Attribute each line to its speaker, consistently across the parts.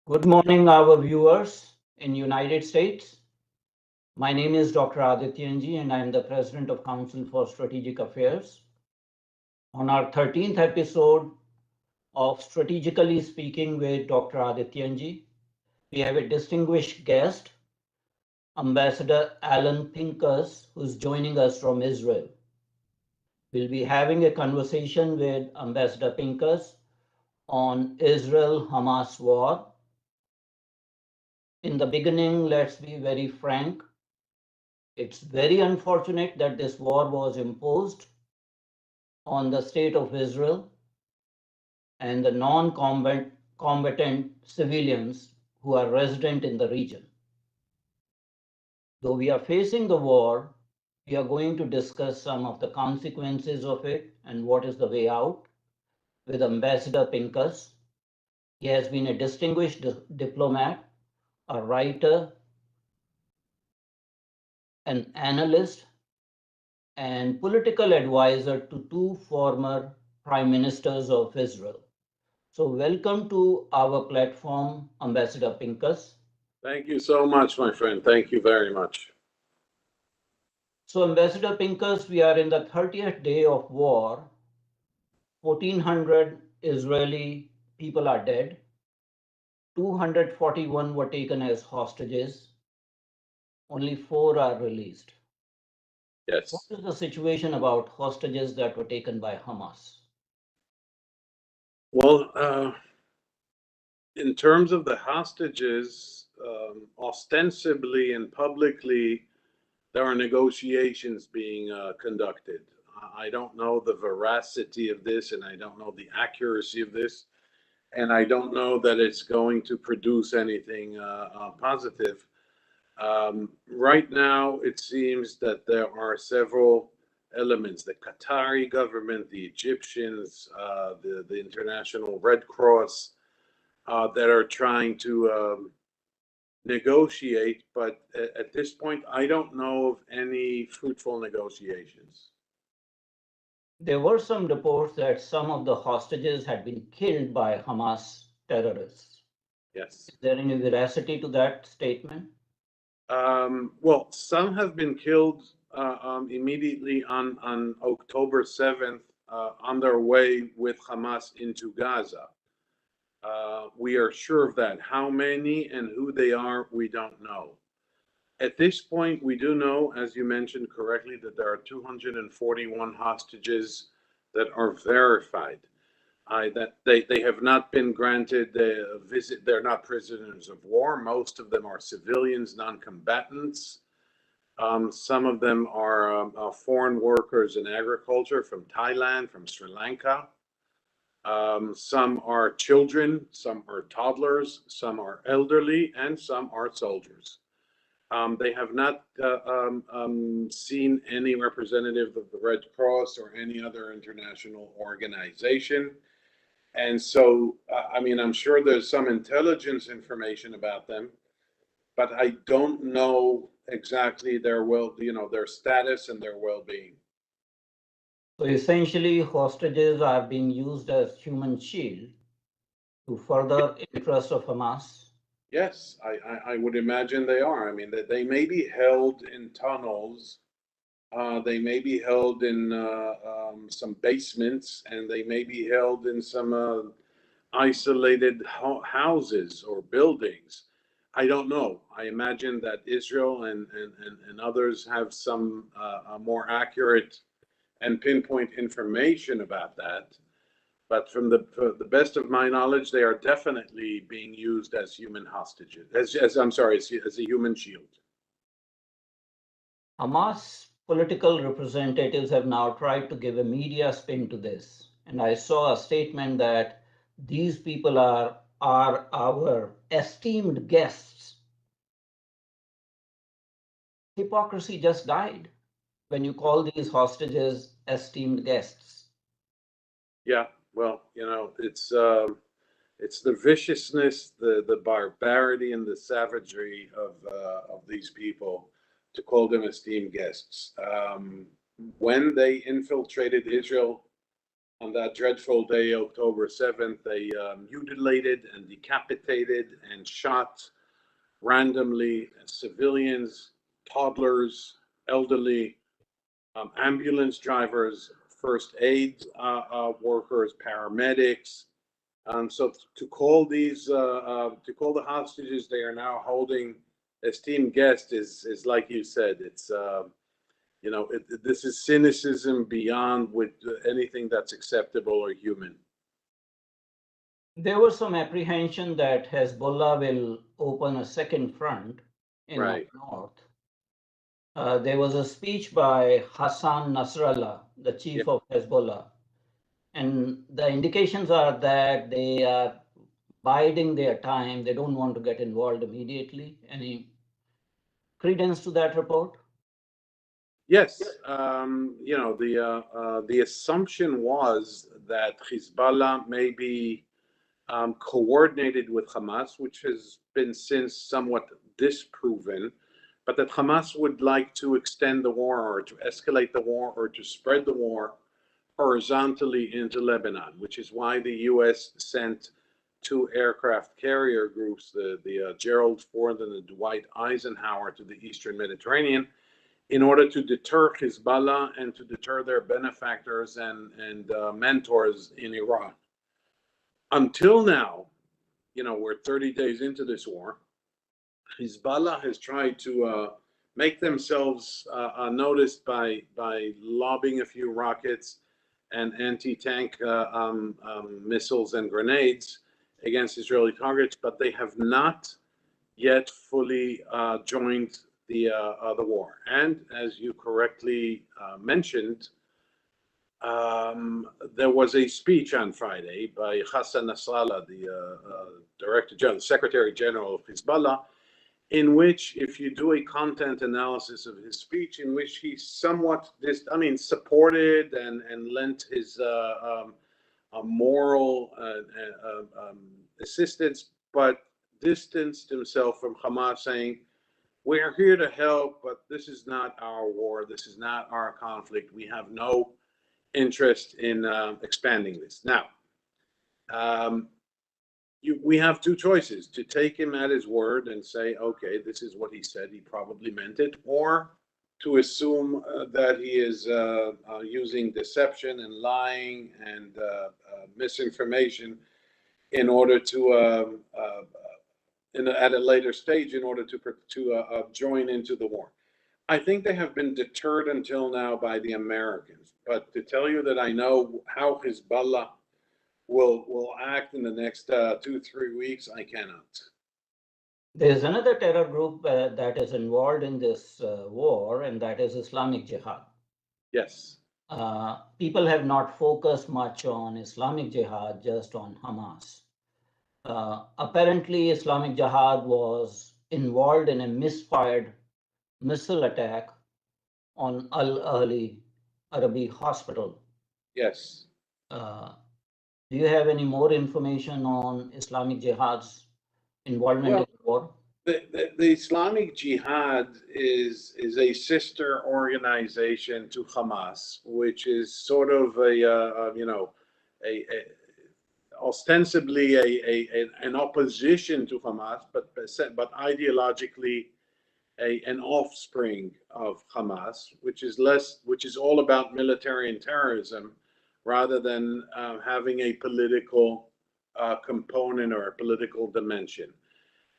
Speaker 1: Good morning, our viewers in United States. My name is Dr. Adityanjee, and I am the President of Council for Strategic Affairs. On our 13th episode of Strategically Speaking with Dr. Adityanjee, we have a distinguished guest, Ambassador Alon Pinkas, who's joining us from Israel. We'll be having a conversation with Ambassador Pinkas on Israel-Hamas war. In the beginning, let's be very frank. It's very unfortunate that this war was imposed on the state of Israel and the non-combatant civilians who are resident in the region. Though we are facing the war, we are going to discuss some of the consequences of it and what is the way out with Ambassador Pinkas. He has been a distinguished diplomat, a writer, an analyst, and political advisor to two former prime ministers of Israel. So welcome to our platform, Ambassador Pinkas.
Speaker 2: Thank you so much, my friend. Thank you very much.
Speaker 1: So Ambassador Pinkas, we are in the 30th day of war. 1,400 Israeli people are dead. 241 were taken as hostages. Only 4 are released.
Speaker 2: Yes.
Speaker 1: What is the situation about hostages that were taken by Hamas?
Speaker 2: Well, in terms of the hostages, ostensibly and publicly, there are negotiations being conducted. I don't know the veracity of this, and I don't know the accuracy of this, and I don't know that it's going to produce anything positive. Right now, it seems that there are several elements: the Qatari government, the Egyptians, the International Red Cross, that are trying to negotiate. But at this point, I don't know of any fruitful negotiations.
Speaker 1: There were some reports that some of the hostages had been killed by Hamas terrorists.
Speaker 2: Yes.
Speaker 1: Is there any veracity to that statement?
Speaker 2: Well, some have been killed immediately on October 7th on their way with Hamas into Gaza. We are sure of that. How many and who they are, we don't know. At this point, we do know, as you mentioned correctly, that there are 241 hostages that are verified. That they have not been granted a visit. They're not prisoners of war. Most of them are civilians, non-combatants. Some of them are foreign workers in agriculture from Thailand, from Sri Lanka. Some are children, some are toddlers, some are elderly, and some are soldiers. They have not seen any representative of the Red Cross or any other international organization. And so, I mean, I'm sure there's some intelligence information about them, but I don't know exactly their their status and their well-being.
Speaker 1: So essentially, hostages are being used as human shield to further interests of Hamas.
Speaker 2: Yes, I would imagine they are. I mean, that they may be held in tunnels. They may be held in some basements, and they may be held in some isolated houses or buildings. I don't know. I imagine that Israel and others have some more accurate and pinpoint information about that. But from the best of my knowledge, they are definitely being used as human hostages, as I'm sorry, as a human shield.
Speaker 1: Hamas political representatives have now tried to give a media spin to this. And I saw a statement that these people are our esteemed guests. Hypocrisy just died when you call these hostages esteemed guests.
Speaker 2: Yeah, well, it's the viciousness, the barbarity, and the savagery of these people to call them esteemed guests. When they infiltrated Israel on that dreadful day, October 7th, they mutilated and decapitated and shot randomly civilians, toddlers, elderly, ambulance drivers, first aid workers, paramedics. So to call to call the hostages they are now holding esteemed guests is like you said, it's this is cynicism beyond with anything that's acceptable or human.
Speaker 1: There was some apprehension that Hezbollah will open a second front in the
Speaker 2: Right.
Speaker 1: north. There was a speech by Hassan Nasrallah, the chief of Hezbollah, and the indications are that they are biding their time. They don't want to get involved immediately. Any credence to that report?
Speaker 2: Yes, the assumption was that Hezbollah may be coordinated with Hamas, which has been since somewhat disproven, but that Hamas would like to extend the war or to escalate the war or to spread the war horizontally into Lebanon, which is why the U.S. sent two aircraft carrier groups, the Gerald Ford and the Dwight Eisenhower, to the Eastern Mediterranean, in order to deter Hezbollah and to deter their benefactors and mentors in Iran. Until now, we're 30 days into this war, Hezbollah has tried to make themselves noticed by lobbing a few rockets and anti-tank missiles and grenades against Israeli targets, but they have not yet fully joined the war. And as you correctly mentioned, there was a speech on Friday by Hassan Nasrallah, the Secretary General of Hezbollah, in which, if you do a content analysis of his speech, in which he somewhat supported and lent his moral assistance, but distanced himself from Hamas, saying, "We are here to help, but this is not our war. This is not our conflict. We have no interest in expanding this." Now, we have two choices: to take him at his word and say, okay, this is what he said, he probably meant it, or to assume that he is using deception and lying and misinformation in order to, at a later stage, in order to join into the war. I think they have been deterred until now by the Americans, but to tell you that I know how Hezbollah will act in the next 2-3 weeks, I cannot.
Speaker 1: There's another terror group that is involved in this war, and that is Islamic Jihad.
Speaker 2: Yes.
Speaker 1: People have not focused much on Islamic Jihad, just on Hamas. Apparently, Islamic Jihad was involved in a misfired missile attack on Al-Ahli Arabi Hospital.
Speaker 2: Yes.
Speaker 1: Do you have any more information on Islamic Jihad's involvement in the war?
Speaker 2: The Islamic Jihad is a sister organization to Hamas, which is sort of ostensibly an opposition to Hamas, but ideologically an offspring of Hamas, which is all about military and terrorism, rather than having a political component or a political dimension.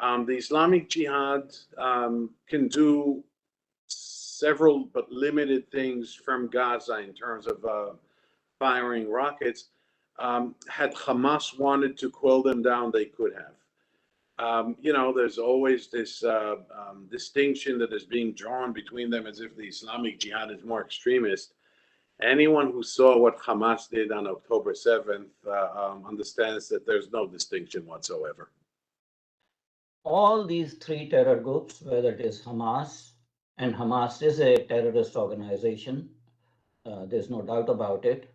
Speaker 2: The Islamic Jihad can do several but limited things from Gaza in terms of firing rockets. Had Hamas wanted to quill them down, they could have. There's always this distinction that is being drawn between them, as if the Islamic Jihad is more extremist. Anyone who saw what Hamas did on October 7th understands that there's no distinction whatsoever.
Speaker 1: All these three terror groups, whether it is Hamas, and Hamas is a terrorist organization, there's no doubt about it,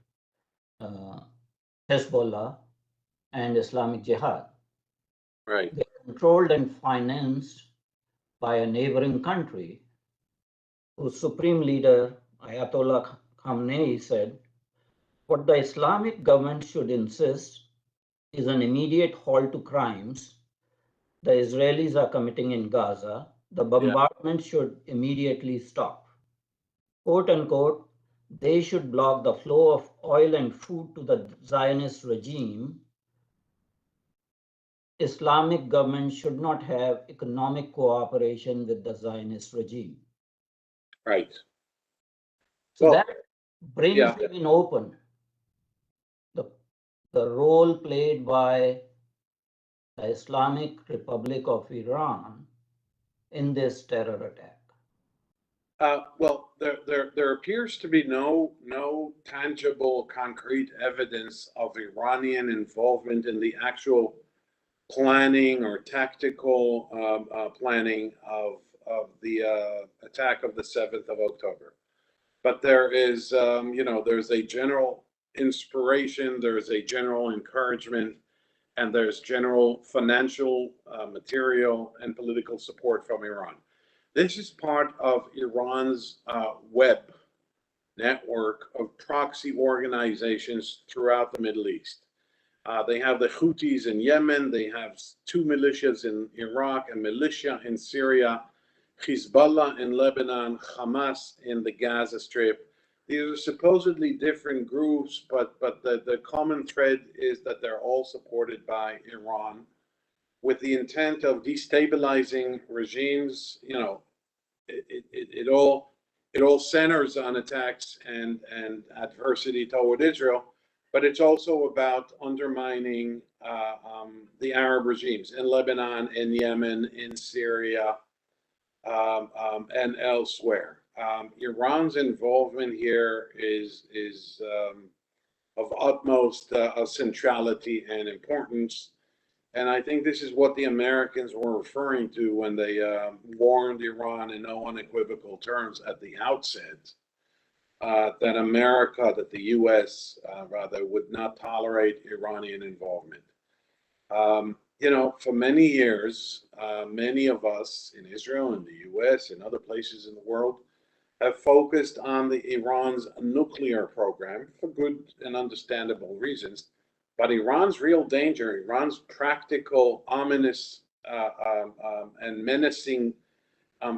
Speaker 1: Hezbollah and Islamic Jihad.
Speaker 2: Right.
Speaker 1: They're controlled and financed by a neighboring country whose supreme leader, Ayatollah Khamenei, said What the Islamic government should insist is an immediate halt to crimes the Israelis are committing in Gaza. The bombardment should immediately stop. Quote unquote, they should block the flow of oil and food to the Zionist regime. Islamic government should not have economic cooperation with the Zionist regime.
Speaker 2: Right.
Speaker 1: So
Speaker 2: Well,
Speaker 1: that brings
Speaker 2: yeah.
Speaker 1: in open the role played by the Islamic Republic of Iran in this terror attack.
Speaker 2: Well, there appears to be no tangible, concrete evidence of Iranian involvement in the actual planning or tactical planning of the attack of the 7th of October. But there is, there's a general inspiration, there's a general encouragement, and there's general financial, material, and political support from Iran. This is part of Iran's web network of proxy organizations throughout the Middle East. They have the Houthis in Yemen, they have two militias in Iraq, a militia in Syria, Hezbollah in Lebanon, Hamas in the Gaza Strip. These are supposedly different groups, but the common thread is that they're all supported by Iran with the intent of destabilizing regimes. It all centers on attacks and adversity toward Israel, but it's also about undermining the Arab regimes in Lebanon, in Yemen, in Syria, and elsewhere. Iran's involvement here is of utmost centrality and importance. And I think this is what the Americans were referring to when they warned Iran in no unequivocal terms at the outset that the US rather, would not tolerate Iranian involvement. For many years, many of us in Israel and the US and other places in the world have focused on Iran's nuclear program for good and understandable reasons. But Iran's real danger, Iran's practical, ominous, and menacing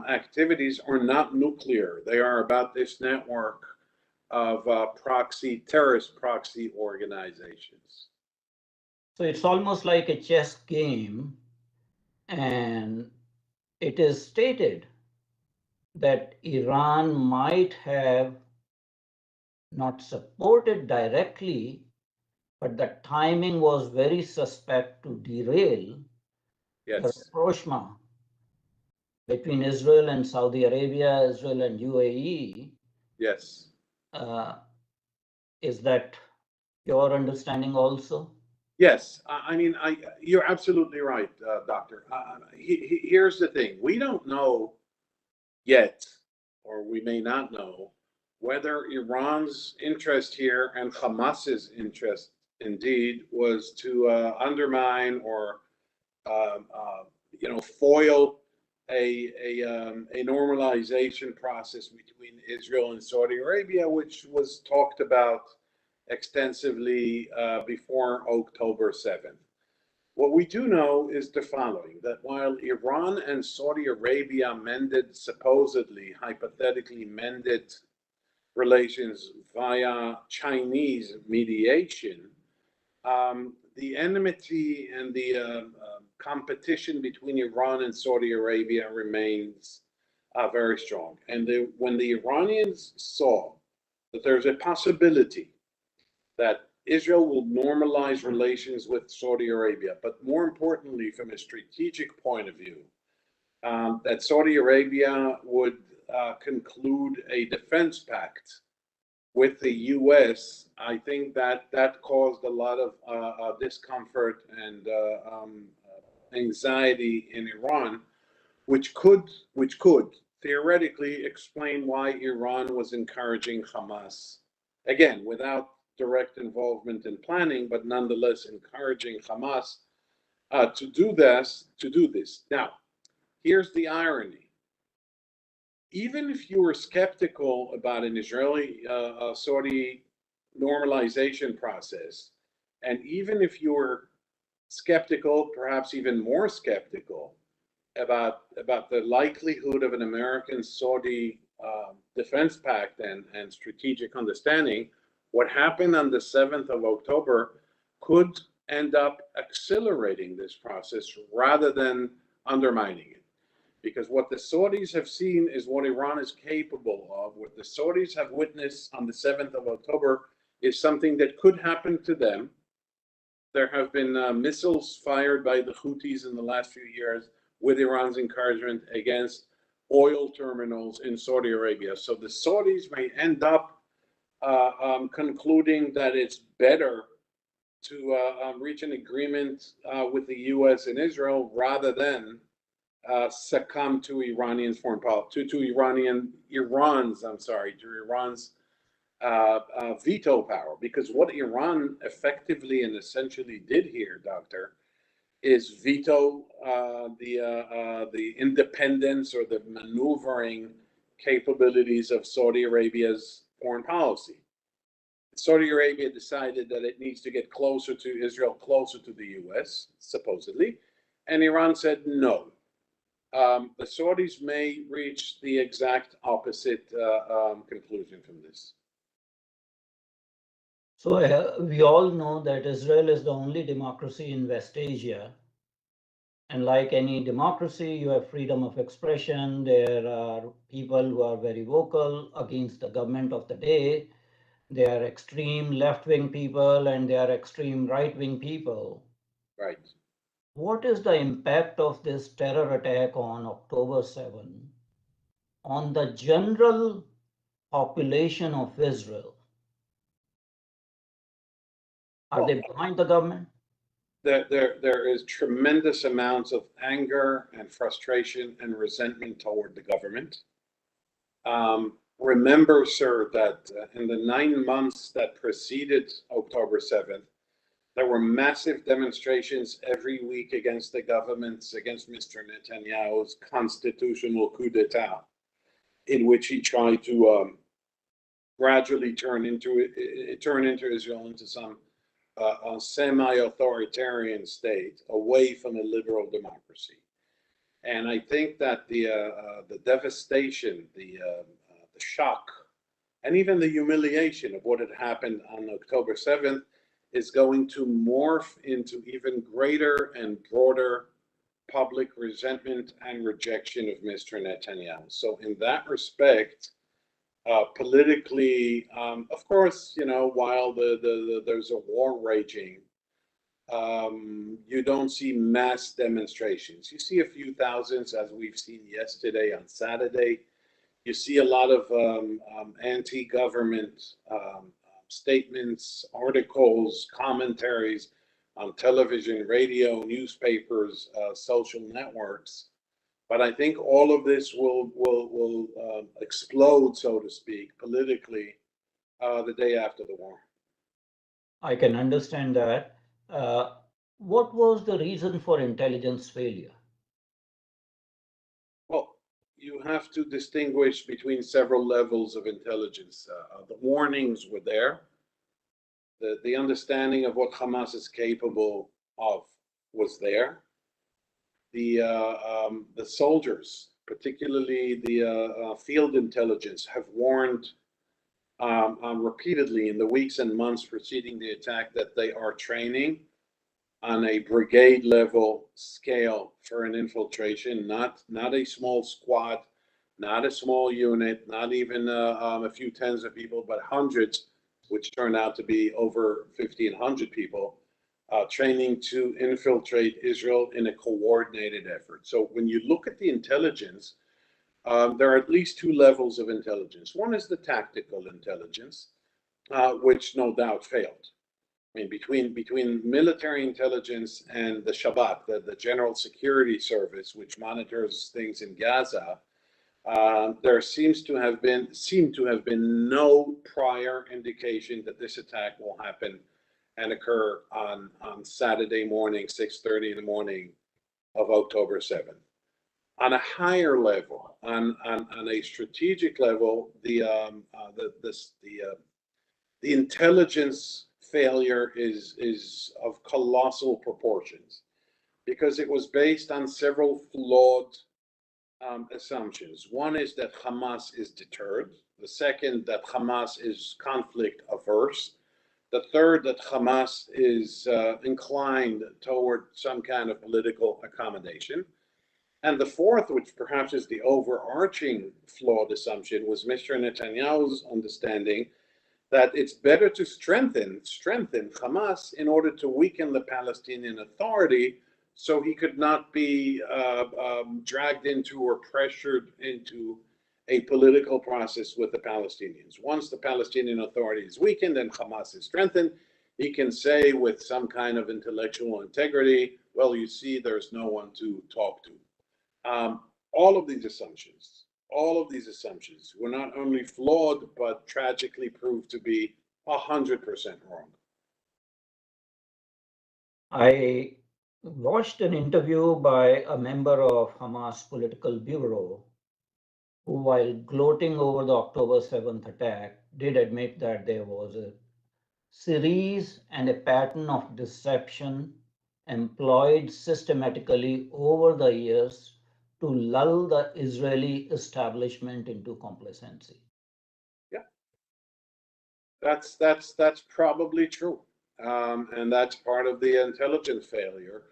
Speaker 2: activities are not nuclear. They are about this network of terrorist proxy organizations.
Speaker 1: So it's almost like a chess game, and it is stated that Iran might have not supported directly, but the timing was very suspect to derail the rapprochement between Israel and Saudi Arabia, Israel and UAE.
Speaker 2: Yes.
Speaker 1: Is that your understanding also?
Speaker 2: Yes, you're absolutely right, Doctor. Here's the thing: we don't know yet, or we may not know, whether Iran's interest here and Hamas's interest, indeed, was to undermine or foil a normalization process between Israel and Saudi Arabia, which was talked about extensively before October 7th. What we do know is the following: that while Iran and Saudi Arabia supposedly, hypothetically mended relations via Chinese mediation, the enmity and the competition between Iran and Saudi Arabia remains very strong. And when the Iranians saw that there's a possibility that Israel will normalize relations with Saudi Arabia, but more importantly, from a strategic point of view, that Saudi Arabia would conclude a defense pact with the U.S., I think that caused a lot of discomfort and anxiety in Iran, which could theoretically explain why Iran was encouraging Hamas, again, without direct involvement in planning, but nonetheless encouraging Hamas to do this. Now, here's the irony: even if you were skeptical about an Israeli-Saudi normalization process. And even if you were skeptical, perhaps even more skeptical about the likelihood of an American-Saudi defense pact and strategic understanding, what happened on the 7th of October could end up accelerating this process rather than undermining it. Because what the Saudis have seen is what Iran is capable of. What the Saudis have witnessed on the 7th of October is something that could happen to them. There have been missiles fired by the Houthis in the last few years with Iran's encouragement against oil terminals in Saudi Arabia. So the Saudis may end up concluding that it's better to reach an agreement with the U.S. and Israel rather than succumb to Iranian foreign policy, to Iran's veto power. Because what Iran effectively and essentially did here, Doctor, is veto the independence or the maneuvering capabilities of Saudi Arabia's foreign policy. Saudi Arabia decided that it needs to get closer to Israel, closer to the U.S., supposedly, and Iran said no. The Saudis may reach the exact opposite conclusion from this.
Speaker 1: So we all know that Israel is the only democracy in West Asia. And like any democracy, you have freedom of expression. There are people who are very vocal against the government of the day. There are extreme left-wing people and there are extreme right-wing people.
Speaker 2: Right.
Speaker 1: What is the impact of this terror attack on October 7 on the general population of Israel? Are they behind the government?
Speaker 2: There is tremendous amounts of anger and frustration and resentment toward the government. Remember, sir, that in the 9 months that preceded October 7th, there were massive demonstrations every week against the government, against Mr. Netanyahu's constitutional coup d'etat, in which he tried to gradually turn Israel into some a semi-authoritarian state away from a liberal democracy. And I think that the devastation, the shock, and even the humiliation of what had happened on October 7th is going to morph into even greater and broader public resentment and rejection of Mr. Netanyahu. So in that respect, politically, of course, you know, while there's a war raging, you don't see mass demonstrations. You see a few thousands, as we've seen yesterday on Saturday. You see a lot of anti-government statements, articles, commentaries on television, radio, newspapers, social networks. But I think all of this will explode, so to speak, politically the day after the war.
Speaker 1: I can understand that. What was the reason for intelligence failure?
Speaker 2: Well, you have to distinguish between several levels of intelligence. The warnings were there. The understanding of what Hamas is capable of was there. The soldiers, particularly the field intelligence, have warned repeatedly in the weeks and months preceding the attack that they are training on a brigade level scale for an infiltration, not a small squad, not a small unit, not even a few tens of people, but hundreds, which turned out to be over 1,500 people, training to infiltrate Israel in a coordinated effort. So when you look at the intelligence, there are at least two levels of intelligence. One is the tactical intelligence, which no doubt failed. I mean, between military intelligence and the Shabak, the General Security Service, which monitors things in Gaza, there seemed to have been no prior indication that this attack will happen and occur on Saturday morning, 6:30 in the morning of October 7th. On a higher level, on a strategic level, the the intelligence failure is of colossal proportions because it was based on several flawed assumptions. One is that Hamas is deterred. The second, that Hamas is conflict averse. The third, that Hamas is inclined toward some kind of political accommodation. And the fourth, which perhaps is the overarching flawed assumption, was Mr. Netanyahu's understanding that it's better to strengthen Hamas in order to weaken the Palestinian Authority so he could not be dragged into or pressured into a political process with the Palestinians. Once the Palestinian Authority is weakened and Hamas is strengthened, he can say with some kind of intellectual integrity, well, you see, there's no one to talk to. All of these assumptions were not only flawed, but tragically proved to be 100% wrong.
Speaker 1: I watched an interview by a member of Hamas political bureau who, while gloating over the October 7th attack, did admit that there was a series and a pattern of deception employed systematically over the years to lull the Israeli establishment into complacency.
Speaker 2: Yeah, that's probably true, and that's part of the intelligence failure,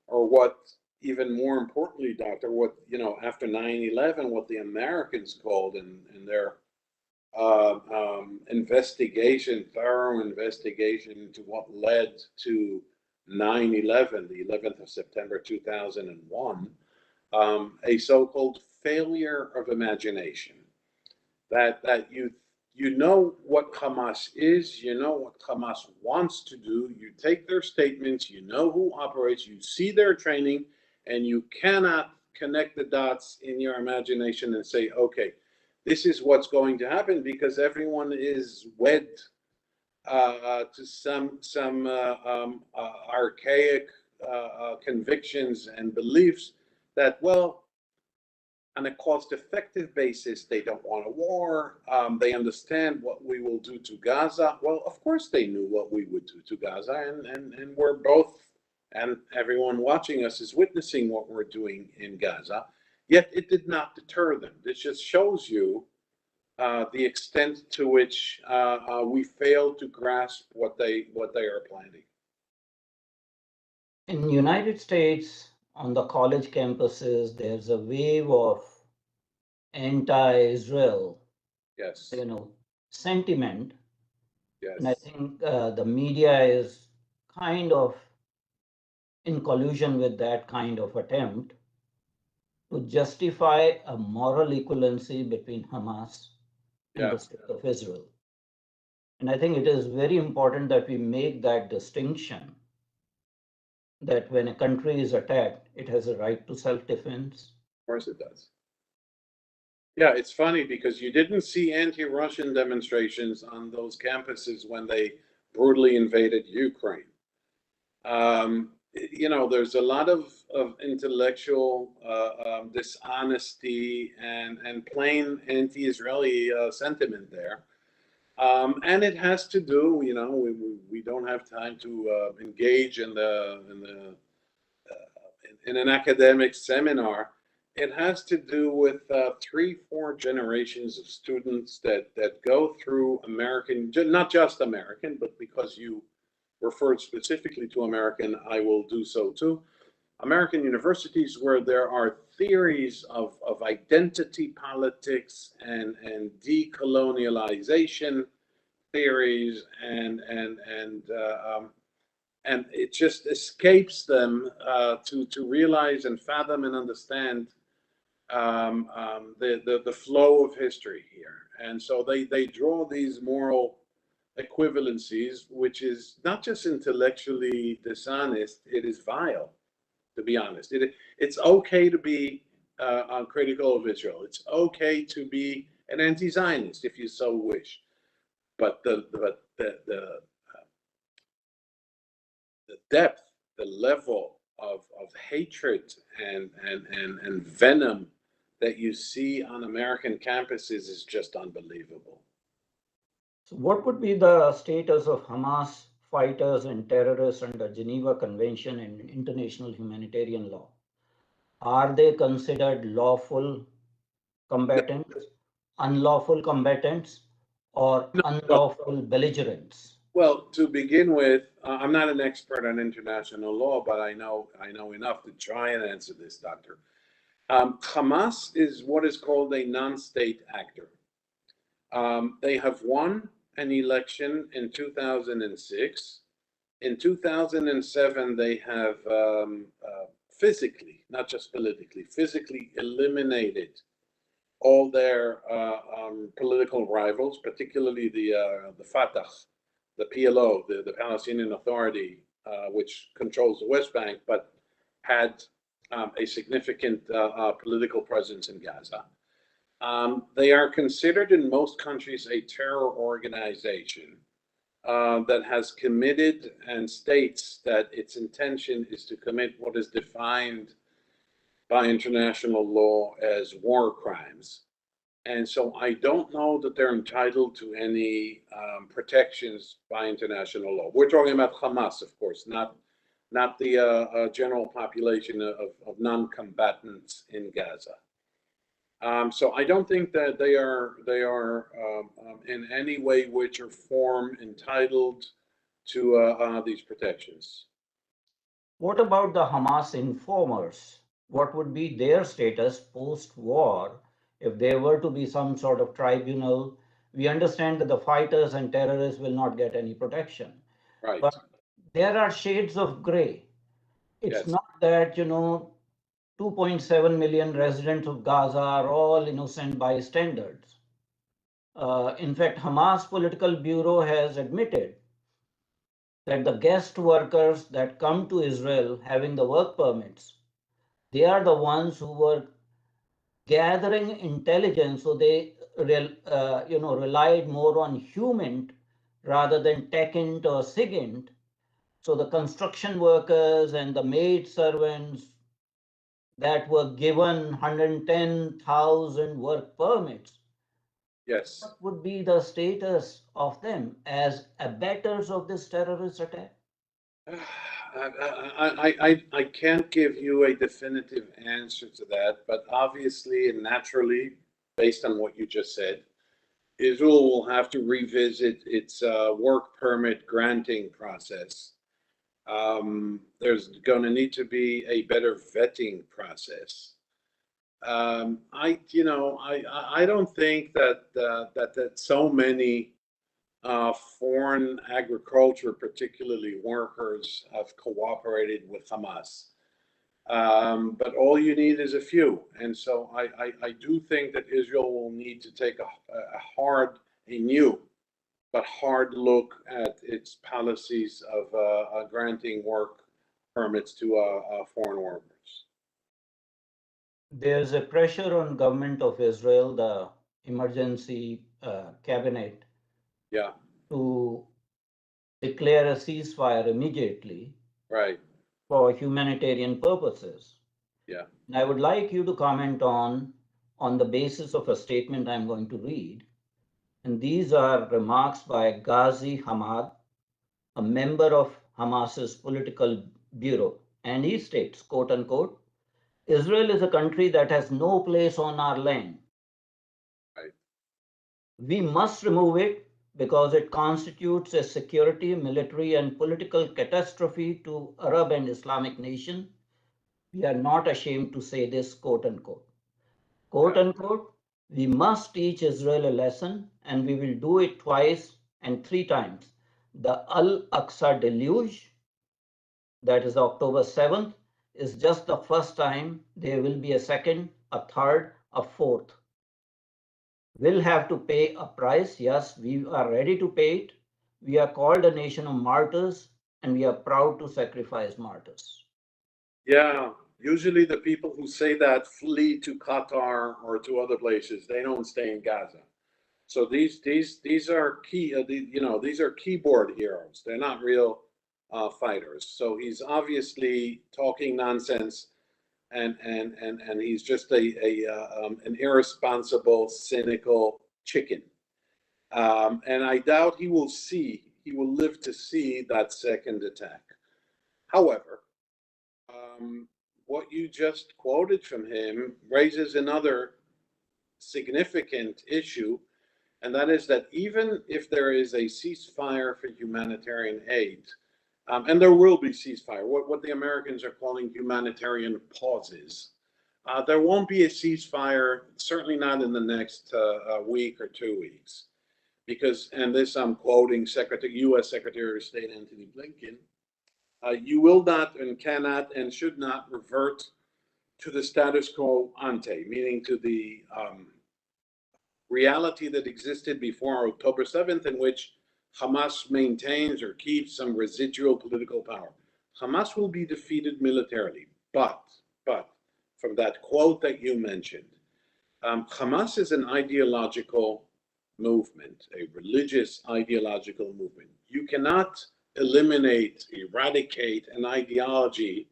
Speaker 2: or what, even more importantly, Doctor, what after 9/11, what the Americans called in their thorough investigation into what led to 9/11, the 11th of September 2001, a so-called failure of imagination. That you know what Hamas is, you know what Hamas wants to do, you take their statements, you know who operates, you see their training, and you cannot connect the dots in your imagination and say, okay, this is what's going to happen, because everyone is wed to some archaic convictions and beliefs that, well, on a cost-effective basis, they don't want a war. They understand what we will do to Gaza. Well, of course they knew what we would do to Gaza, and we're both, and everyone watching us is witnessing what we're doing in Gaza. Yet it did not deter them. This just shows you the extent to which we fail to grasp what they are planning.
Speaker 1: In the United States, on the college campuses, there's a wave of anti-Israel,
Speaker 2: Yes.
Speaker 1: sentiment.
Speaker 2: Yes.
Speaker 1: And I think the media is kind of in collusion with that kind of attempt to justify a moral equivalency between Hamas and the state of Israel. And I think it is very important that we make that distinction, that when a country is attacked, it has a right to self-defense.
Speaker 2: Of course it does. Yeah, it's funny because you didn't see anti-Russian demonstrations on those campuses when they brutally invaded Ukraine. There's a lot of intellectual dishonesty and plain anti-Israeli sentiment there. And it has to do, we don't have time to engage in an academic seminar. It has to do with 3-4 generations of students that go through American, not just American, but because you referred specifically to American, I will do so too. American universities where there are theories of identity politics and decolonialization theories, and it just escapes them to realize and fathom and understand the flow of history here. And so they draw these moral equivalencies, which is not just intellectually dishonest, it is vile, to be honest. It's okay to be critical of Israel. It's okay to be an anti-Zionist if you so wish. But the depth, the level of hatred and venom that you see on American campuses is just unbelievable.
Speaker 1: So what would be the status of Hamas fighters and terrorists under Geneva Convention and international humanitarian law? Are they considered lawful combatants, unlawful combatants, or
Speaker 2: No, no.
Speaker 1: unlawful belligerents?
Speaker 2: Well, to begin with, I'm not an expert on international law, but I know enough to try and answer this, Doctor. Hamas is what is called a non-state actor. They have won an election in 2006. In 2007, they have physically, not just politically, physically eliminated all their political rivals, particularly the Fatah, the PLO, the Palestinian Authority, which controls the West Bank, but had a significant political presence in Gaza. They are considered in most countries a terror organization that has committed and states that its intention is to commit what is defined by international law as war crimes. And so I don't know that they're entitled to any protections by international law. We're talking about Hamas, of course, not the general population of non-combatants in Gaza. So I don't think that they are in any way, which or form entitled to these protections.
Speaker 1: What about the Hamas informers? What would be their status post-war if there were to be some sort of tribunal? We understand that the fighters and terrorists will not get any protection,
Speaker 2: Right.
Speaker 1: but there are shades of gray. It's
Speaker 2: Yes.
Speaker 1: not that, 2.7 million residents of Gaza are all innocent bystanders. In fact, Hamas Political Bureau has admitted that the guest workers that come to Israel having the work permits, they are the ones who were gathering intelligence, so they relied more on human rather than techint or SIGINT. So the construction workers and the maid servants that were given 110,000 work permits,
Speaker 2: Yes.
Speaker 1: what would be the status of them as abettors of this terrorist attack?
Speaker 2: I can't give you a definitive answer to that, but obviously and naturally, based on what you just said, Israel will have to revisit its work permit granting process. There's going to need to be a better vetting process. I don't think that so many foreign agriculture, particularly workers, have cooperated with Hamas. But all you need is a few. And so I do think that Israel will need to take a new, but hard look at its policies of granting work permits to foreign workers.
Speaker 1: There's a pressure on government of Israel, the emergency cabinet,
Speaker 2: Yeah,
Speaker 1: to declare a ceasefire immediately
Speaker 2: right.
Speaker 1: for humanitarian purposes.
Speaker 2: Yeah,
Speaker 1: And I would like you to comment on the basis of a statement I'm going to read. And these are remarks by Ghazi Hamad, a member of Hamas's political bureau. And he states, quote unquote, Israel is a country that has no place on our land.
Speaker 2: right.
Speaker 1: We must remove it because it constitutes a security, military, and political catastrophe to Arab and Islamic nations. We are not ashamed to say this, quote unquote. Quote
Speaker 2: Yeah,
Speaker 1: unquote, we must teach Israel a lesson, and we will do it twice and three times. The Al Aqsa deluge, that is October 7th, is just the first time. There will be a second, a third, a fourth. We'll have to pay a price. Yes, we are ready to pay it. We are called a nation of martyrs, and we are proud to sacrifice martyrs.
Speaker 2: yeah. Usually the people who say that flee to Qatar or to other places. They don't stay in Gaza. So these are these are keyboard heroes. They're not real fighters. So he's obviously talking nonsense, and he's just an irresponsible, cynical chicken. And I doubt he will live to see that second attack. However, what you just quoted from him raises another significant issue, and that is that even if there is a ceasefire for humanitarian aid, and there will be ceasefire, what the Americans are calling humanitarian pauses, there won't be a ceasefire, certainly not in the next week or 2 weeks, because, and this I'm quoting U.S. Secretary of State Antony Blinken, you will not and cannot and should not revert to the status quo ante, meaning to the reality that existed before October 7th, in which Hamas maintains or keeps some residual political power. Hamas will be defeated militarily, but from that quote that you mentioned, Hamas is an ideological movement, a religious ideological movement. You cannot eliminate, eradicate an ideology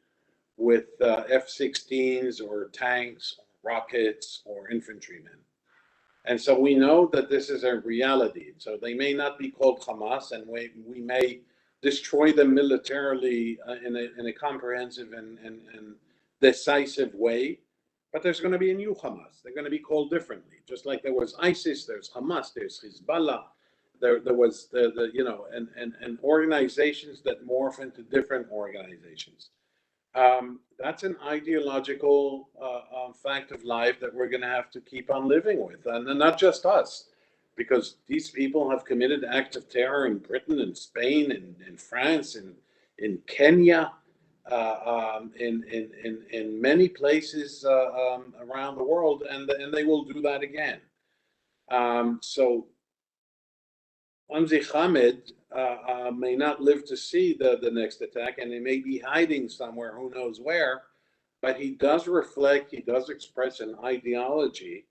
Speaker 2: with F-16s or tanks, or rockets, or infantrymen. And so we know that this is a reality. So they may not be called Hamas, and we may destroy them militarily in a comprehensive and decisive way, but there's going to be a new Hamas. They're going to be called differently. Just like there was ISIS, there's Hamas, there's Hezbollah, there was and organizations that morph into different organizations. That's an ideological fact of life that we're going to have to keep on living with, and not just us, because these people have committed acts of terror in Britain and Spain and in France and in Kenya, in many places around the world, and they will do that again. So Hamzi Hamid may not live to see the next attack, and he may be hiding somewhere, who knows where, but he does reflect, he does express an ideology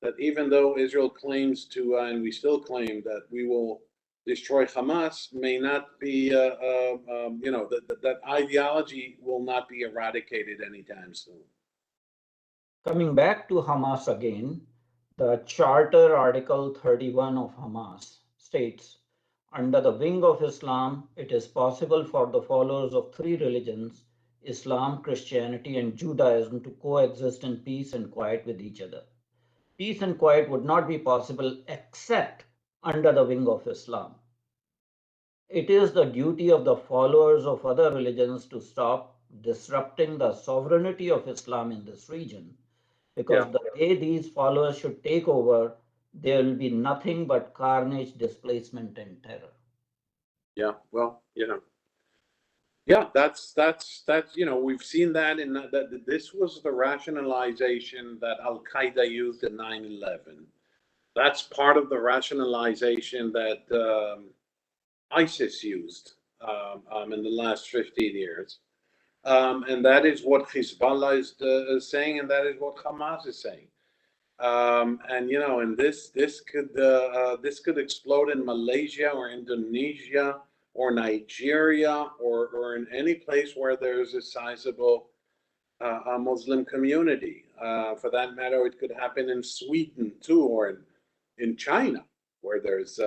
Speaker 2: that even though Israel claims to, and we still claim that we will destroy Hamas, may not be, that ideology will not be eradicated anytime soon.
Speaker 1: Coming back to Hamas again, the Charter Article 31 of Hamas states, under the wing of Islam, it is possible for the followers of three religions, Islam, Christianity, and Judaism, to coexist in peace and quiet with each other. Peace and quiet would not be possible except under the wing of Islam. It is the duty of the followers of other religions to stop disrupting the sovereignty of Islam in this region, because the day these followers should take over, there will be nothing but carnage, displacement, and terror.
Speaker 2: Yeah, well, yeah, that's we've seen that in that this was the rationalization that Al Qaeda used in 9/11. That's part of the rationalization that ISIS used in the last 15 years. And that is what Hezbollah is saying, and that is what Hamas is saying. And this could explode in Malaysia or Indonesia or Nigeria or in any place where there's a sizable Muslim community. For that matter, it could happen in Sweden too, or in China, where there's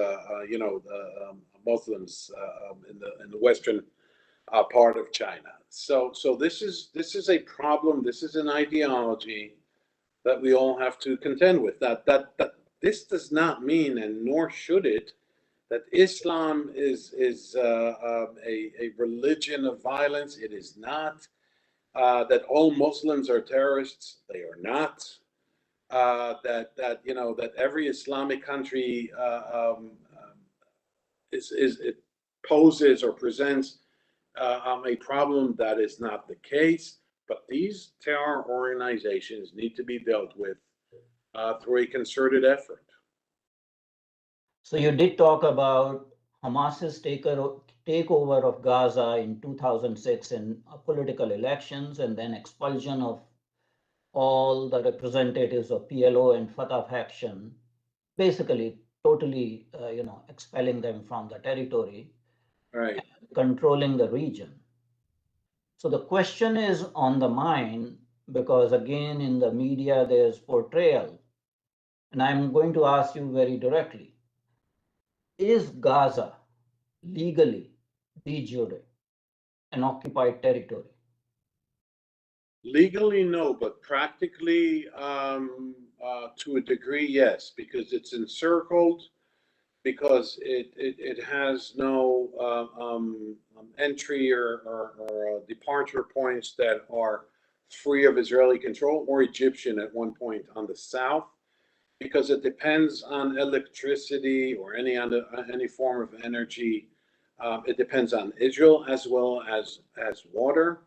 Speaker 2: Muslims in the western part of China. So this is a problem. This is an ideology that we all have to contend with. That this does not mean, and nor should it, that Islam is a religion of violence. It is not. That all Muslims are terrorists. They are not. That every Islamic country it poses or presents a problem. That is not the case. But these terror organizations need to be dealt with through a concerted effort.
Speaker 1: So you did talk about Hamas's takeover of Gaza in 2006 in political elections, and then expulsion of all the representatives of PLO and Fatah faction, basically totally, expelling them from the territory,
Speaker 2: right,
Speaker 1: and controlling the region. So the question is on the mind, because again, in the media, there's portrayal. And I'm going to ask you very directly. Is Gaza legally de jure an occupied territory?
Speaker 2: Legally, no, but practically, to a degree, yes, because it's encircled, because it has no entry or departure points that are free of Israeli control or Egyptian at one point on the south, because it depends on electricity or any form of energy. It depends on Israel as well as water.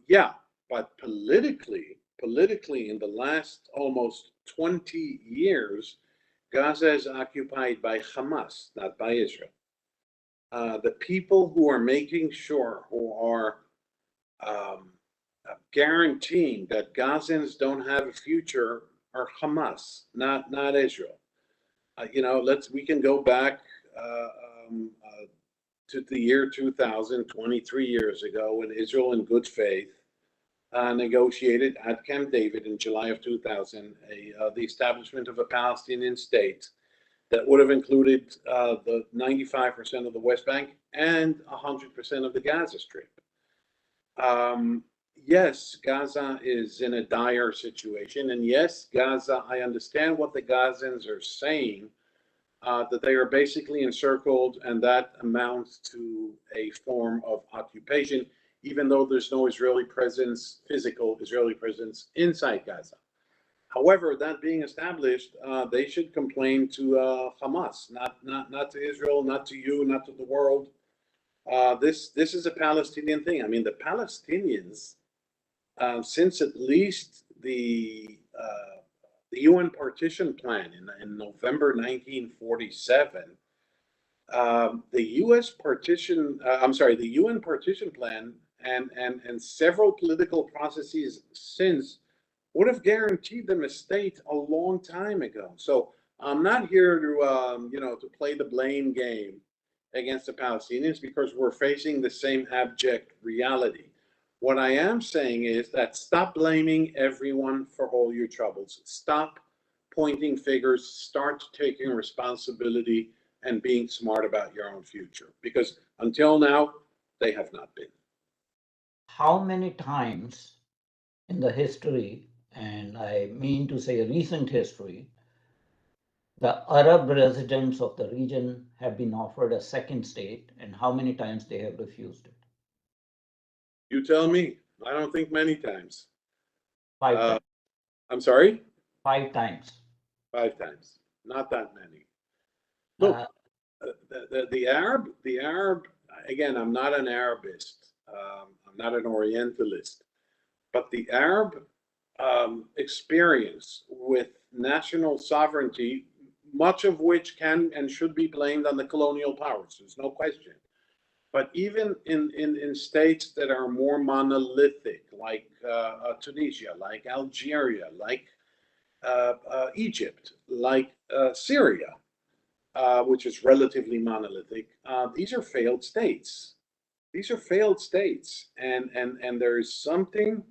Speaker 2: Yeah, but politically, in the last almost 20 years, Gaza is occupied by Hamas, not by Israel. The people who are making sure, who are um, guaranteeing that Gazans don't have a future, are Hamas, not Israel. We can go back uh, um, uh, to the year 2000, 23 years ago, when Israel, in good faith, negotiated at Camp David in July of 2000 the establishment of a Palestinian state that would have included the 95% of the West Bank and 100% of the Gaza Strip. Um, yes, Gaza is in a dire situation, and yes, Gaza, I understand what the Gazans are saying, that they are basically encircled, and that amounts to a form of occupation, even though there's no Israeli presence, physical Israeli presence inside Gaza. However, that being established, they should complain to Hamas, not to Israel, not to you, not to the world. This is a Palestinian thing. I mean, the Palestinians, since at least the UN partition plan in November 1947, the U.S. partition, I'm sorry, the UN partition plan and several political processes since would have guaranteed them a state a long time ago. So I'm not here to, to play the blame game against the Palestinians, because we're facing the same abject reality. What I am saying is that stop blaming everyone for all your troubles. Stop pointing fingers. Start taking responsibility and being smart about your own future. Because until now, they have not been.
Speaker 1: How many times in the history, and I mean to say recent history, the Arab residents of the region have been offered a second state, and how many times they have refused it?
Speaker 2: You tell me. I don't think many times.
Speaker 1: Five
Speaker 2: Uh,
Speaker 1: times.
Speaker 2: I'm sorry?
Speaker 1: Five times.
Speaker 2: 5 times. Not that many.
Speaker 1: Uh,
Speaker 2: Look, the Arab, again, I'm not an Arabist. I'm not an Orientalist. But the Arab experience with national sovereignty, much of which can and should be blamed on the colonial powers, there's no question. But even in states that are more monolithic, like Tunisia, like Algeria, like Egypt, like Syria, which is relatively monolithic, these are failed states. These are failed states, and there is something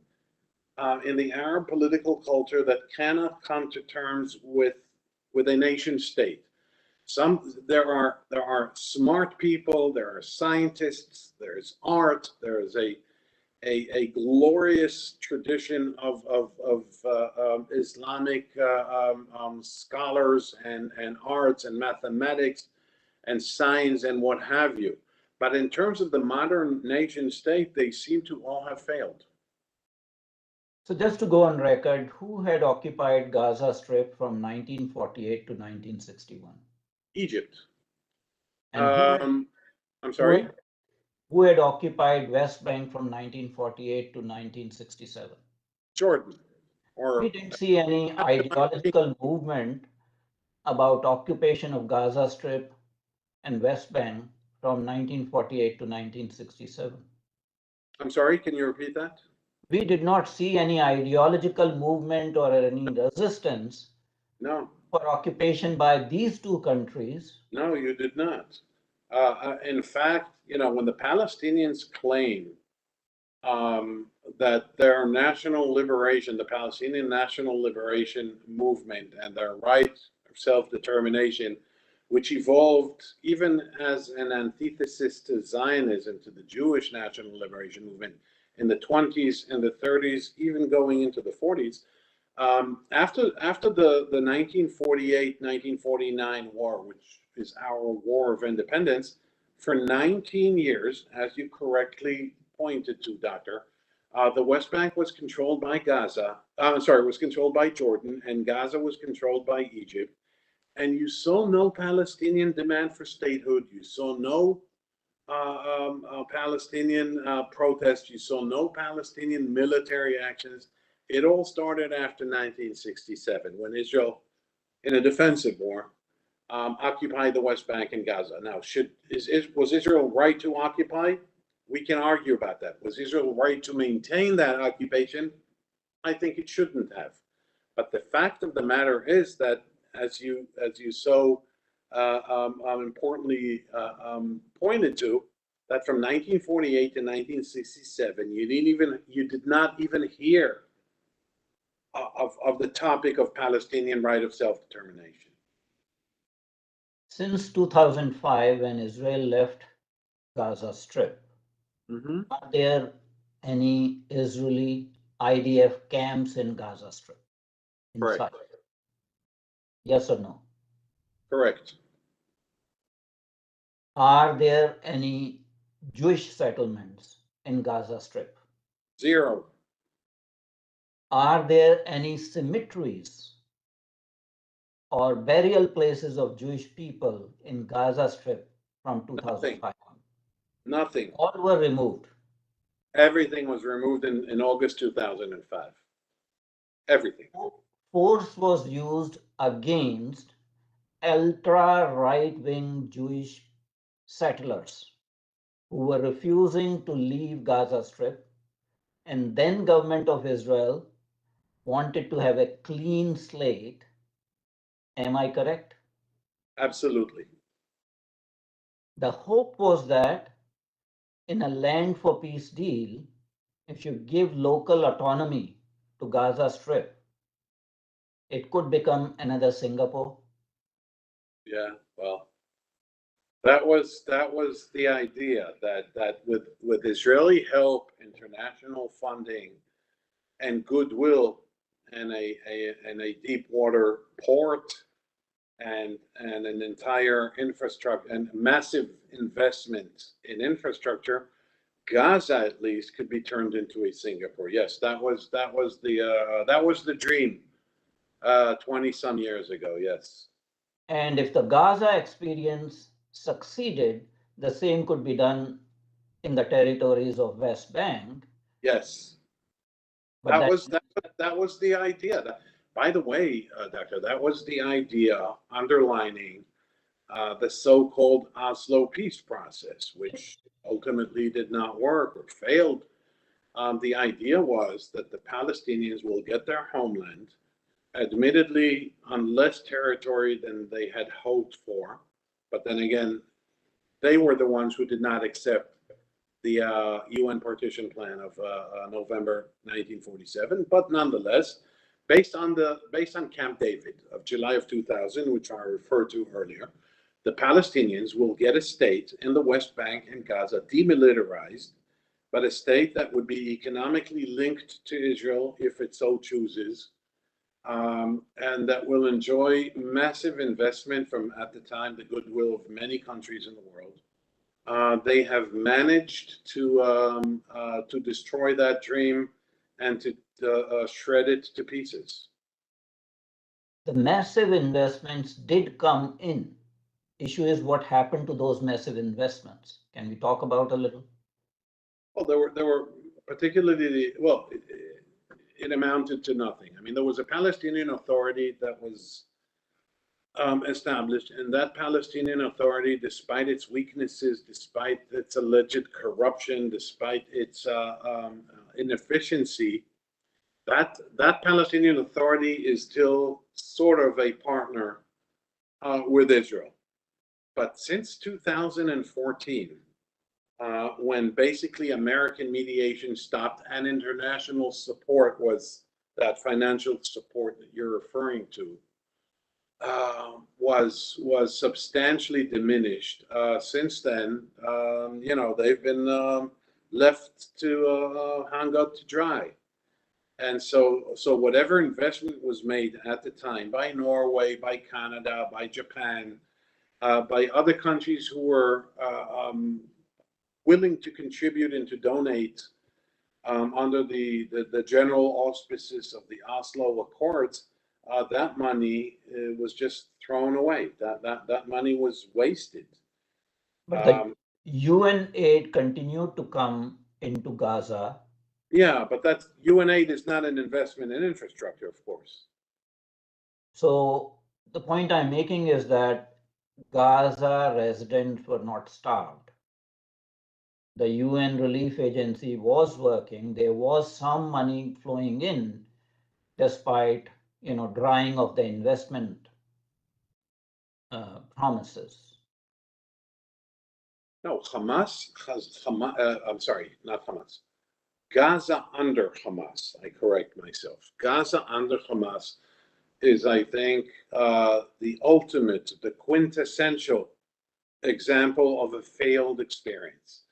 Speaker 2: in the Arab political culture that cannot come to terms with a nation state. There are smart people, there are scientists, there is art, there is a glorious tradition of Islamic scholars and arts and mathematics and science and what have you. But in terms of the modern nation state, they seem to all have failed.
Speaker 1: so just to go on record, who had occupied Gaza Strip from 1948 to 1961?
Speaker 2: Egypt.
Speaker 1: And
Speaker 2: Um, I'm
Speaker 1: who
Speaker 2: sorry,
Speaker 1: had, who had occupied West Bank from 1948 to 1967?
Speaker 2: Jordan.
Speaker 1: We
Speaker 2: Or
Speaker 1: didn't see any ideological movement about occupation of Gaza Strip and West Bank from 1948 to 1967.
Speaker 2: I'm sorry, can you repeat that?
Speaker 1: We did not see any ideological movement or any resistance
Speaker 2: No,
Speaker 1: for occupation by these two countries.
Speaker 2: no, you did not. In fact, when the Palestinians claim that their national liberation, the Palestinian national liberation movement, and their right of self determination which evolved even as an antithesis to Zionism, to the Jewish national liberation movement in the 20s and the 30s, even going into the 40s. After the 1948-1949 war, which is our war of independence, for 19 years, as you correctly pointed to, Doctor, the West Bank was controlled by was controlled by Jordan, and Gaza was controlled by Egypt. And you saw no Palestinian demand for statehood. You saw no Palestinian protests. You saw no Palestinian military actions. It all started after 1967 when Israel, in a defensive war, occupied the West Bank and Gaza. Now, was Israel right to occupy? We can argue about that. Was Israel right to maintain that occupation? I think it shouldn't have. But the fact of the matter is that, as you so importantly pointed to, that from 1948 to 1967, you did not even hear of the topic of Palestinian right of self-determination.
Speaker 1: Since 2005, when Israel left Gaza Strip, are there any Israeli IDF camps in Gaza Strip? Inside?
Speaker 2: Correct.
Speaker 1: Yes or no?
Speaker 2: Correct.
Speaker 1: Are there any Jewish settlements in Gaza Strip?
Speaker 2: Zero.
Speaker 1: Are there any cemeteries or burial places of Jewish people in Gaza Strip from 2005?
Speaker 2: Nothing.
Speaker 1: All were removed.
Speaker 2: Everything was removed in August 2005. Everything.
Speaker 1: Force was used against ultra right-wing Jewish settlers who were refusing to leave Gaza Strip, and then government of Israel wanted to have a clean slate. Am I correct?
Speaker 2: Absolutely.
Speaker 1: The hope was that in a land for peace deal, if you give local autonomy to Gaza Strip, it could become another Singapore.
Speaker 2: Yeah, well, that was the idea, that with Israeli help, international funding, and goodwill, and a deep water port, and an entire infrastructure and massive investment in infrastructure, Gaza at least could be turned into a Singapore. Yes, that was the dream 20 some years ago. Yes.
Speaker 1: And if the Gaza experience succeeded, the same could be done in the territories of West Bank.
Speaker 2: Yes.
Speaker 1: But
Speaker 2: That was the idea. By the way, Doctor, that was the idea underlining the so-called Oslo peace process, which ultimately did not work or failed. The idea was that the Palestinians will get their homeland, admittedly on less territory than they had hoped for, but then again, they were the ones who did not accept the UN partition plan of November 1947. But nonetheless, based on Camp David of July of 2000, which I referred to earlier, the Palestinians will get a state in the West Bank and Gaza, demilitarized, but a state that would be economically linked to Israel if it so chooses, and that will enjoy massive investment from, at the time, the goodwill of many countries in the world. They have managed to destroy that dream and to shred it to pieces.
Speaker 1: the massive investments did come in. Issue is what happened to those massive investments. Can we talk about a little?
Speaker 2: Well, there were particularly, well, it amounted to nothing. I mean, there was a Palestinian Authority that was established, and that Palestinian Authority, despite its weaknesses, despite its alleged corruption, despite its inefficiency, that Palestinian Authority is still sort of a partner with Israel. But since 2014, when basically American mediation stopped and international support was that financial support that you're referring to, was substantially diminished. Since then, they've been left to hang out to dry. And so whatever investment was made at the time by Norway, by Canada, by Japan, by other countries who were willing to contribute and to donate under the general auspices of the Oslo Accords, that money was just thrown away. That money was wasted.
Speaker 1: But the UN aid continued to come into Gaza.
Speaker 2: Yeah, but that's UN aid is not an investment in infrastructure, of course.
Speaker 1: So the point I'm making is that Gaza residents were not starved. The UN relief agency was working. There was some money flowing in, despite drying of the investment promises.
Speaker 2: No, Hamas, I'm sorry, not Hamas. Gaza under Hamas. I correct myself. Gaza under Hamas is, I think, the ultimate, the quintessential example of a failed experience,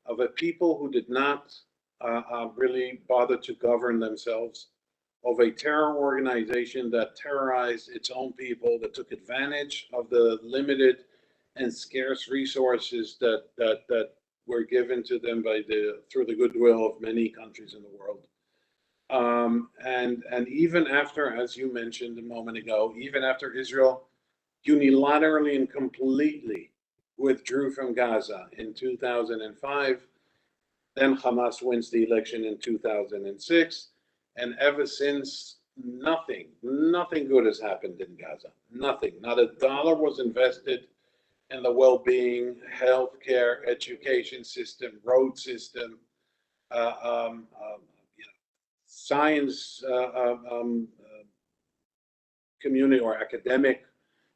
Speaker 2: of a people who did not really bother to govern themselves, of a terror organization that terrorized its own people, that took advantage of the limited and scarce resources that were given to them through the goodwill of many countries in the world. And even after, as you mentioned a moment ago, even after Israel unilaterally and completely withdrew from Gaza in 2005, then Hamas wins the election in 2006, and ever since, nothing good has happened in Gaza. Nothing. Not a dollar was invested in the well-being, healthcare, education system, road system, science community or academic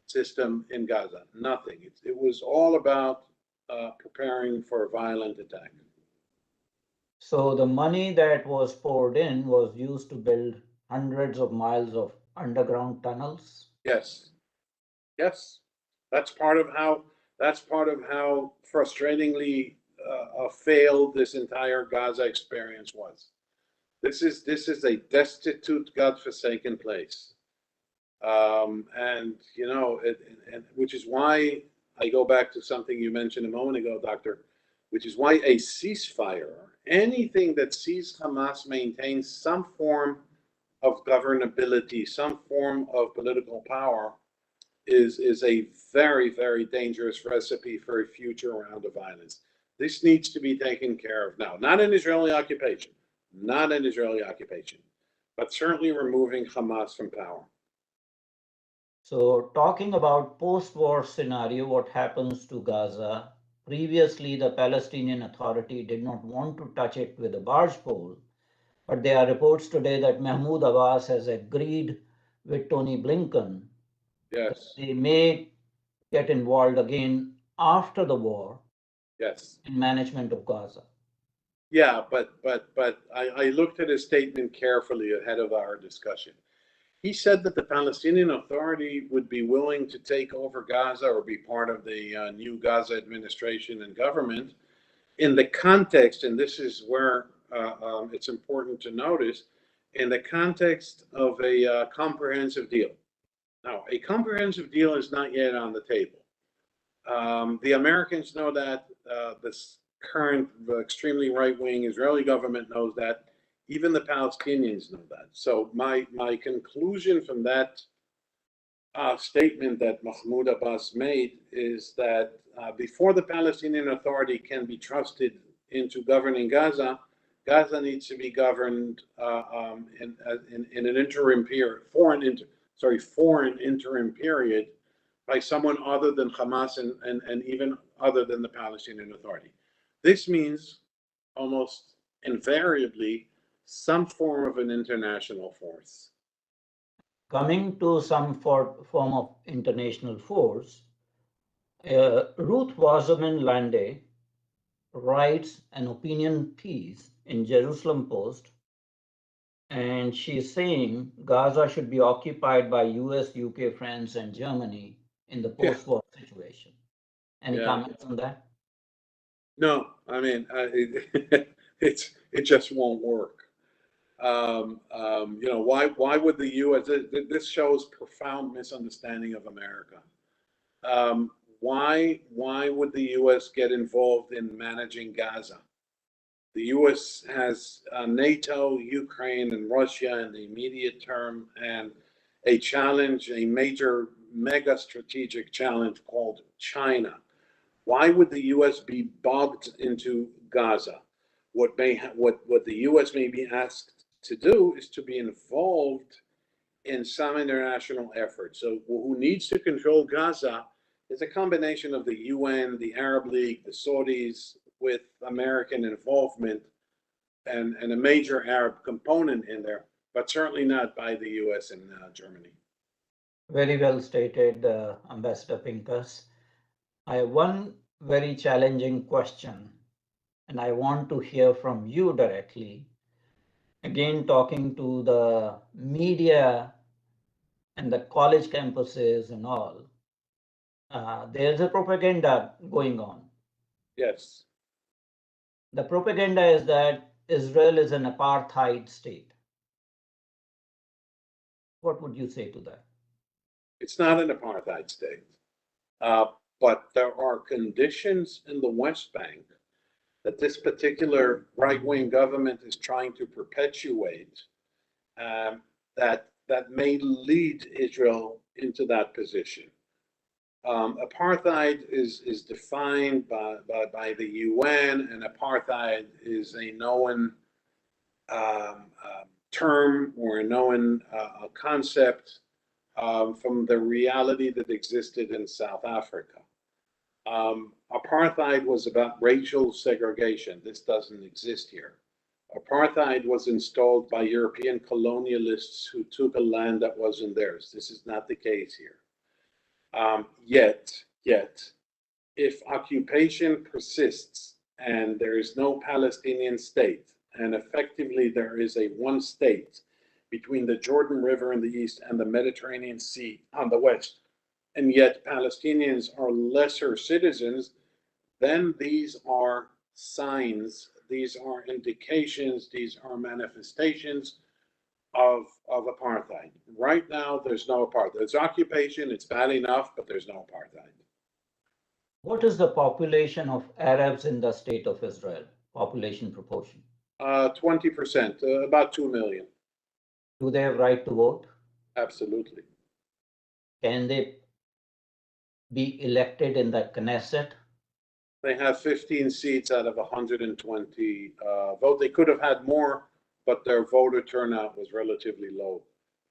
Speaker 2: system in Gaza. Nothing. It was all about preparing for a violent attack.
Speaker 1: So the money that was poured in was used to build hundreds of miles of underground tunnels.
Speaker 2: Yes. Yes. That's part of how frustratingly failed this entire Gaza experience was. This is a destitute, God-forsaken place, and which is why I go back to something you mentioned a moment ago, Doctor, which is why a ceasefire, anything that sees Hamas maintain some form of governability, some form of political power, is a very, very dangerous recipe for a future round of violence. This needs to be taken care of now, not an Israeli occupation, but certainly removing Hamas from power.
Speaker 1: So talking about post-war scenario, what happens to Gaza? Previously, the Palestinian Authority did not want to touch it with a barge pole, but there are reports today that Mahmoud Abbas has agreed with Tony Blinken that
Speaker 2: Yes.
Speaker 1: they may get involved again after the war
Speaker 2: Yes.
Speaker 1: in management of Gaza.
Speaker 2: Yeah, but I looked at his statement carefully ahead of our discussion. He said that the Palestinian Authority would be willing to take over Gaza or be part of the new Gaza administration and government in the context, and this is where it's important to notice, in the context of a comprehensive deal. Now, a comprehensive deal is not yet on the table. The Americans know that. This current extremely right-wing Israeli government knows that. Even the Palestinians know that. So my conclusion from that statement that Mahmoud Abbas made is that before the Palestinian Authority can be trusted into governing Gaza, Gaza needs to be governed in an interim period, foreign interim period by someone other than Hamas and even other than the Palestinian Authority. This means almost invariably some form of an international force.
Speaker 1: Coming to some form of international force, Ruth Wasserman Lande writes an opinion piece in Jerusalem Post, and she's saying Gaza should be occupied by US, UK, France, and Germany in the
Speaker 2: Yeah,
Speaker 1: post-war situation. Any
Speaker 2: yeah.
Speaker 1: comments on that?
Speaker 2: No, I mean, it just won't work. You know, why would the U.S. This shows profound misunderstanding of America. Why would the U.S. get involved in managing Gaza? The U.S. has NATO, Ukraine, and Russia in the immediate term, and a challenge, a major mega strategic challenge called China. Why would the U.S. be bogged into Gaza? What the U.S. may be asked to do is to be involved in some international effort. So who needs to control Gaza is a combination of the UN, the Arab League, the Saudis, with American involvement and a major Arab component in there, but certainly not by the US and Germany.
Speaker 1: Very well stated, Ambassador Pinkas. I have one very challenging question, and I want to hear from you directly. Again, talking to the media and the college campuses and all, there's a propaganda going on.
Speaker 2: Yes.
Speaker 1: The propaganda is that Israel is an apartheid state. What would you say to that?
Speaker 2: It's not an apartheid state, uh, but there are conditions in the West Bank that this particular right-wing government is trying to perpetuate, that may lead Israel into that position. Apartheid is defined by the UN, and apartheid is a known term or a known concept from the reality that existed in South Africa. Apartheid was about racial segregation. This doesn't exist here. Apartheid was installed by European colonialists who took a land that wasn't theirs. This is not the case here. Yet, if occupation persists and there is no Palestinian state, and effectively there is a one state between the Jordan River in the east and the Mediterranean Sea on the west, and yet Palestinians are lesser citizens, then these are signs, these are indications, these are manifestations of apartheid. Right now, there's no apartheid. There's occupation, it's bad enough, but there's no apartheid.
Speaker 1: What is the population of Arabs in the state of Israel? Population proportion.
Speaker 2: 20%, about 2 million.
Speaker 1: Do they have right to vote?
Speaker 2: Absolutely.
Speaker 1: Can they be elected in the Knesset?
Speaker 2: They have 15 seats out of 120 vote. They could have had more, but their voter turnout was relatively low.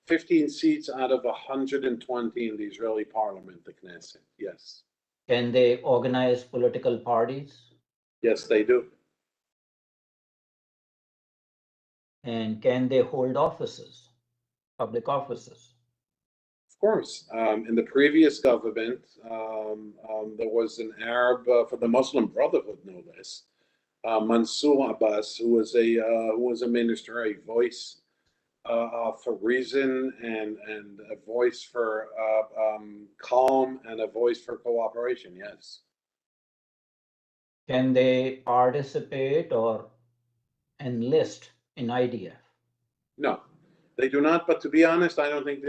Speaker 2: 15 seats out of 120 in the Israeli parliament, the Knesset, yes.
Speaker 1: Can they organize political parties?
Speaker 2: Yes, they do.
Speaker 1: And can they hold offices, public offices?
Speaker 2: Of course. In the previous government, there was an Arab for the Muslim Brotherhood, no less, Mansour Abbas, who was a minister, a voice for reason and a voice for calm and a voice for cooperation. Yes.
Speaker 1: Can they participate or enlist in IDF?
Speaker 2: No, they do not. But to be honest, I don't think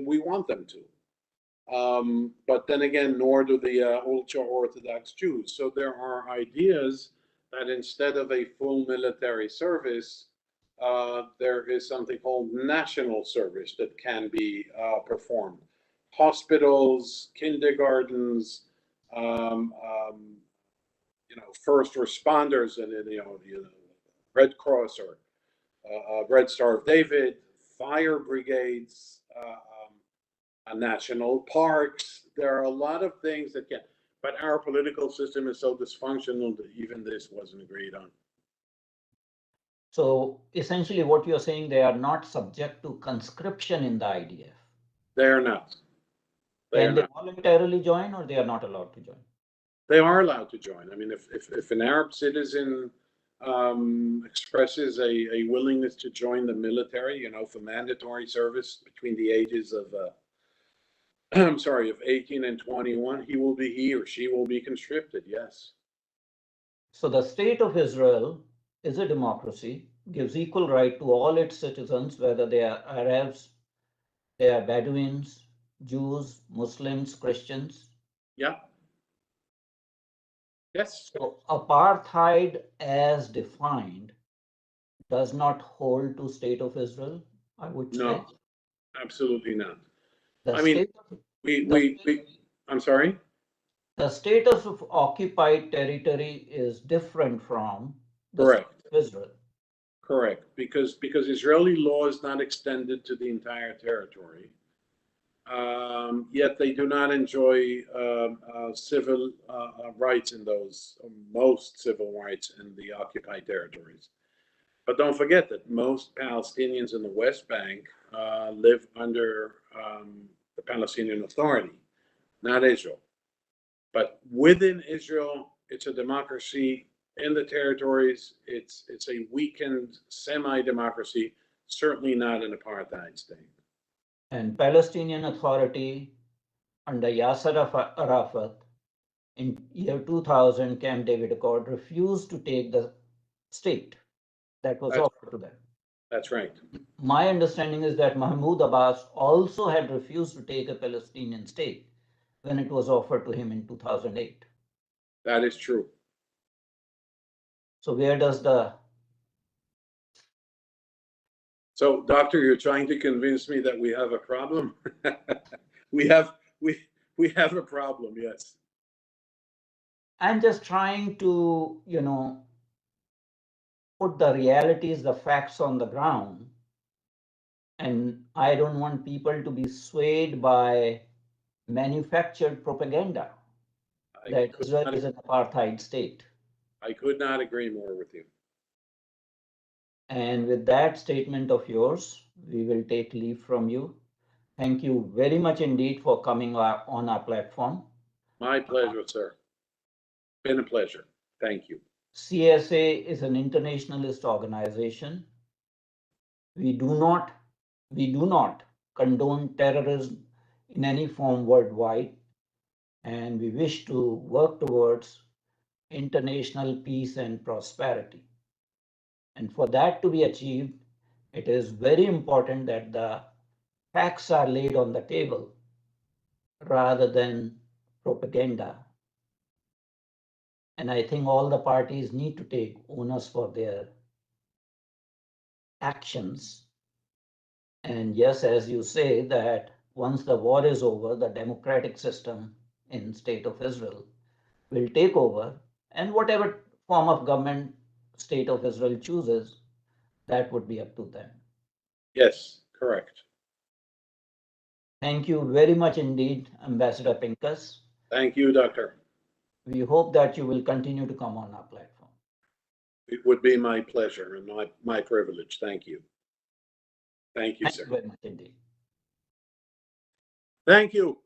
Speaker 2: we want them to. But then again, nor do the ultra-Orthodox Jews. So there are ideas that instead of a full military service, there is something called national service that can be performed. Hospitals, kindergartens, first responders, and Red Cross or Red Star of David, fire brigades, national parks. There are a lot of things that can, but our political system is so dysfunctional that even this wasn't agreed on.
Speaker 1: So essentially what you're saying, they are not subject to conscription in the IDF.
Speaker 2: They are not.
Speaker 1: Can they voluntarily join, or they are not allowed to join?
Speaker 2: They are allowed to join. I mean, if an Arab citizen expresses a willingness to join the military, for mandatory service between the ages of, I'm sorry, of 18 and 21, he or she will be conscripted, yes.
Speaker 1: So the state of Israel is a democracy, gives equal right to all its citizens, whether they are Arabs, they are Bedouins, Jews, Muslims, Christians.
Speaker 2: Yeah. Yes.
Speaker 1: So apartheid as defined does not hold to state of Israel, I would say.
Speaker 2: No, absolutely not.
Speaker 1: The
Speaker 2: I mean, I'm sorry?
Speaker 1: The status of occupied territory is different from the state
Speaker 2: Correct.
Speaker 1: of Israel.
Speaker 2: Correct, because Israeli law is not extended to the entire territory. Yet they do not enjoy civil rights in those, most civil rights in the occupied territories. But don't forget that most Palestinians in the West Bank live under the Palestinian Authority, not Israel. But within Israel, it's a democracy. In the territories, it's a weakened semi-democracy, certainly not an apartheid state.
Speaker 1: And Palestinian Authority under Yasser Arafat in year 2000, Camp David Accord refused to take the state that was offered to them.
Speaker 2: That's right.
Speaker 1: My understanding is that Mahmoud Abbas also had refused to take a Palestinian state when it was offered to him in 2008.
Speaker 2: That is true.
Speaker 1: So where does the...
Speaker 2: So, doctor, you're trying to convince me that we have a problem? we have a problem, yes.
Speaker 1: I'm just trying to, put the realities, the facts on the ground. And I don't want people to be swayed by manufactured propaganda that Israel is an apartheid state.
Speaker 2: I could not agree more with you.
Speaker 1: And with that statement of yours, we will take leave from you. Thank you very much indeed for coming on our platform.
Speaker 2: My pleasure, sir. Been a pleasure. Thank you.
Speaker 1: CSA is an internationalist organization. We do not condone terrorism in any form worldwide, and we wish to work towards international peace and prosperity. And for that to be achieved, it is very important that the facts are laid on the table rather than propaganda. And I think all the parties need to take onus for their actions. And yes, as you say, that once the war is over, the democratic system in state of Israel will take over, and whatever form of government state of Israel chooses, that would be up to them.
Speaker 2: Yes, correct.
Speaker 1: Thank you very much indeed, Ambassador Pinkas.
Speaker 2: Thank you, Doctor.
Speaker 1: We hope that you will continue to come on our platform.
Speaker 2: It would be my pleasure and my privilege. Thank you. Thank you, sir.
Speaker 1: Thank you very much indeed.
Speaker 2: Thank you.